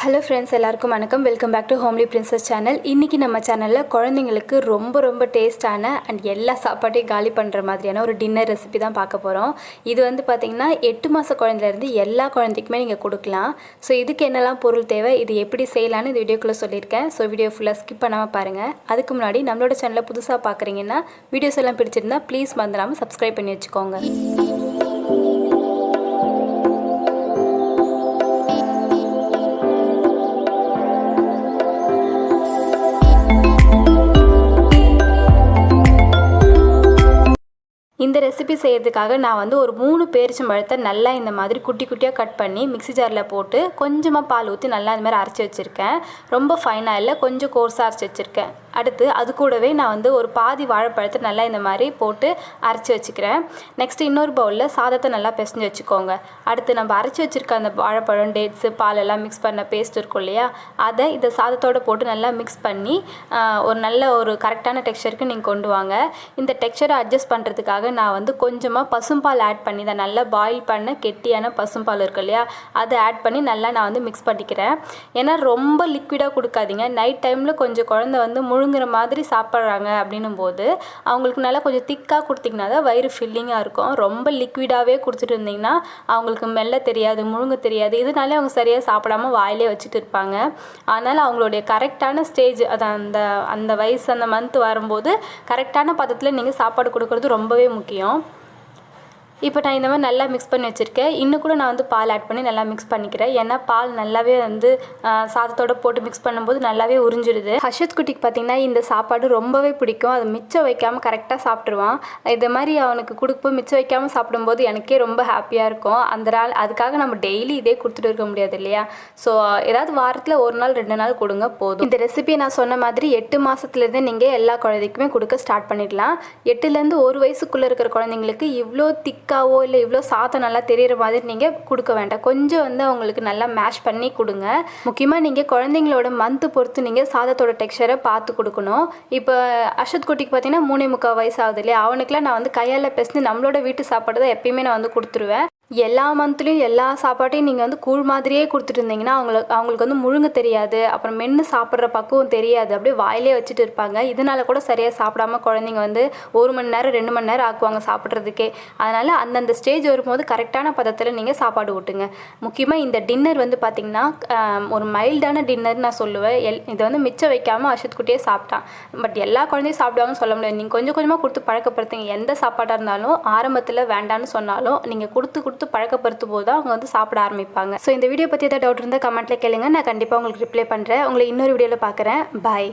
Hello friends, எல்லாருக்கும் வணக்கம். Welcome back to homely princess channel. இன்றைக்கி நம்ம சேனலில் குழந்தைங்களுக்கு ரொம்ப டேஸ்டான அண்ட் எல்லா சாப்பாட்டையும் காலி பண்ணுற மாதிரியான ஒரு டின்னர் ரெசிபி தான் பார்க்க போகிறோம். இது வந்து பார்த்திங்கன்னா 8 மாத குழந்தைலேருந்து எல்லா குழந்தைக்குமே நீங்கள் கொடுக்கலாம். ஸோ இதுக்கு என்னெல்லாம் பொருள் தேவை, இது எப்படி செய்யலான்னு இந்த வீடியோக்குள்ளே சொல்லியிருக்கேன். ஸோ வீடியோ ஃபுல்லாக ஸ்கிப் பண்ணாமல் பாருங்கள். அதுக்கு முன்னாடி நம்மளோட சேனலில் புதுசாக பார்க்குறீங்கன்னா வீடியோஸ் எல்லாம் பிடிச்சிருந்தா ப்ளீஸ் மறந்துடாமல் சப்ஸ்கிரைப் பண்ணி வச்சுக்கோங்க. இந்த ரெசிபி செய்கிறதுக்காக நான் வந்து ஒரு 3 பேரிச்சம்பழத்தை நல்லா இந்த மாதிரி குட்டி குட்டியாக கட் பண்ணி மிக்ஸி ஜாரில் போட்டு கொஞ்சமாக பால் ஊற்றி நல்லா இந்த மாதிரி அரைச்சி வச்சுருக்கேன். ரொம்ப ஃபைனாக இல்லை, கொஞ்சம் கோர்ஸாக அரைச்சி வச்சுருக்கேன். அடுத்து அது கூடவே நான் வந்து ஒரு பாதி வாழைப்பழத்தை நல்லா இந்த மாதிரி போட்டு அரைச்சி வச்சுக்கிறேன். நெக்ஸ்ட்டு இன்னொரு பவுலில் சாதத்தை நல்லா பிசைஞ்சு வச்சுக்கோங்க. அடுத்து நம்ம அரைச்சி வச்சுருக்க அந்த வாழைப்பழம், டேட்ஸு, பால் எல்லாம் மிக்ஸ் பண்ண பேஸ்ட் இருக்கும் இல்லையா, அதை இந்த சாதத்தோடு போட்டு நல்லா மிக்ஸ் பண்ணி ஒரு நல்ல ஒரு கரெக்டான டெக்ஸ்சருக்கு நீங்கள் கொண்டு வாங்க. இந்த டெக்ஸ்சரை அட்ஜஸ்ட் பண்ணுறதுக்காக நான் வந்து கொஞ்சமாக பசும்பால் ஆட் பண்ணி தான் நல்லா பாயில் பண்ண கெட்டியான பசும்பால் இருக்கு இல்லையா, அதை ஆட் பண்ணி நல்லா நான் வந்து மிக்ஸ் பண்ணிக்கிறேன். ஏன்னா ரொம்ப லிக்விடாக கொடுக்காதீங்க. நைட் டைமில் கொஞ்சம் குழந்தை வந்து முழுங்குற மாதிரி சாப்பிட்றாங்க அப்படின்னும் போது அவங்களுக்கு நல்லா கொஞ்சம் திக்காக கொடுத்திங்கன்னா தான் வயிறு ஃபில்லிங்காக இருக்கும். ரொம்ப லிக்விடாகவே கொடுத்துட்டு இருந்திங்கன்னா அவங்களுக்கு மெல்ல தெரியாது, முழுங்க தெரியாது. இதனாலே அவங்க சரியாக சாப்பிடாம வாயிலே வச்சுட்டு இருப்பாங்க. அதனால் அவங்களுடைய கரெக்டான ஸ்டேஜ், அது அந்த வயசு அந்த மந்த் வரும்போது கரெக்டான பதத்தில் நீங்கள் சாப்பாடு கொடுக்குறது ரொம்பவே முக்கியம். இப்போ நான் இந்த மாதிரி நல்லா மிக்ஸ் பண்ணி வச்சுருக்கேன். இன்னும் கூட நான் வந்து பால் ஆட் பண்ணி நல்லா மிக்ஸ் பண்ணிக்கிறேன். ஏன்னா பால் நல்லாவே வந்து சாதத்தோடு போட்டு மிக்ஸ் பண்ணும்போது நல்லாவே உறிஞ்சிடுது. ஹர்ஷத் குட்டிக்கு பார்த்திங்கன்னா இந்த சாப்பாடு ரொம்பவே பிடிக்கும். அது மிச்சம் வைக்காமல் கரெக்டாக சாப்பிட்ருவான். இது மாதிரி அவனுக்கு கொடுப்போம் மிச்சம் வைக்காமல் சாப்பிடும்போது எனக்கே ரொம்ப ஹாப்பியாக இருக்கும். அந்த நாள் அதுக்காக நம்ம டெய்லி இதே கொடுத்துட்டு இருக்க முடியாது இல்லையா. ஸோ ஏதாவது வாரத்தில் 1 நாள் 2 நாள் கொடுங்க போதும். இந்த ரெசிபியை நான் சொன்ன மாதிரி 8 மாதத்துலேருந்து நீங்கள் எல்லா குழந்தைக்குமே கொடுக்க ஸ்டார்ட் பண்ணிடலாம். 8லேருந்து 1 வயசுக்குள்ளே இருக்கிற குழந்தைங்களுக்கு இவ்வளோ திக்காவோ இல்லை இவ்வளோ சாதம் நல்லா தெரிகிற மாதிரி நீங்கள் கொடுக்க வேண்டாம். கொஞ்சம் வந்து அவங்களுக்கு நல்லா மேஷ் பண்ணி கொடுங்க. முக்கியமாக நீங்கள் குழந்தைங்களோட மந்த்து பொறுத்து நீங்கள் சாதத்தோட டெக்ஸ்சரை பார்த்து கொடுக்கணும். இப்போ அர்ஷத் குட்டிக்கு பார்த்தீங்கன்னா 3.25 வயசு ஆகுது இல்லையா, அவனுக்குலாம் நான் வந்து கையால் பேசி நம்மளோட வீட்டு சாப்பாடு தான் எப்பயுமே நான் வந்து கொடுத்துருவேன். எல்லா மந்த்லேயும் எல்லா சாப்பாட்டையும் நீங்கள் வந்து கூழ் மாதிரியே கொடுத்துட்டு இருந்தீங்கன்னா அவங்களுக்கு வந்து முழுங்க தெரியாது, அப்புறம் மென்று சாப்பிட்ற பக்குவம் தெரியாது, அப்படியே வாயிலே வச்சுட்டு இருப்பாங்க. இதனால கூட சரியாக சாப்பிடாம குழந்தைங்க வந்து 1 மணி நேரம் 2 மணி நேரம் ஆக்குவாங்க சாப்பிட்றதுக்கே. அதனால் அந்தந்த ஸ்டேஜ் வரும்போது கரெக்டான பதத்தில் நீங்கள் சாப்பாடு ஊட்டுங்க. முக்கியமாக இந்த டின்னர் வந்து பார்த்திங்கன்னா ஒரு மைல்டான டின்னர் நான் சொல்லுவேன். இதை வந்து மிச்சம் வைக்காமல் அர்ஷத் குட்டியே சாப்பிட்டான். பட் எல்லா குழந்தையும் சாப்பிடுவாங்கன்னு சொல்ல முடியாது. நீங்கள் கொஞ்சம் கொஞ்சமாக கொடுத்து பழக்கப்படுத்துங்க. எந்த சாப்பாடாக இருந்தாலும் ஆரம்பத்தில் வேண்டான்னு சொன்னாலும் நீங்கள் கொடுத்து பழக்கப்படுத்தும் போது அவங்க வந்து சாப்பிட ஆரம்பிப்பாங்க. ஸோ இந்த வீடியோ பற்றி ஏதாவது டவுட் இருந்தால் கமெண்ட்டில் கேளுங்க, நான் கண்டிப்பாக உங்களுக்கு ரிப்ளை பண்ணுறேன். உங்களை இன்னொரு வீடியோவில் பார்க்குறேன். பாய்.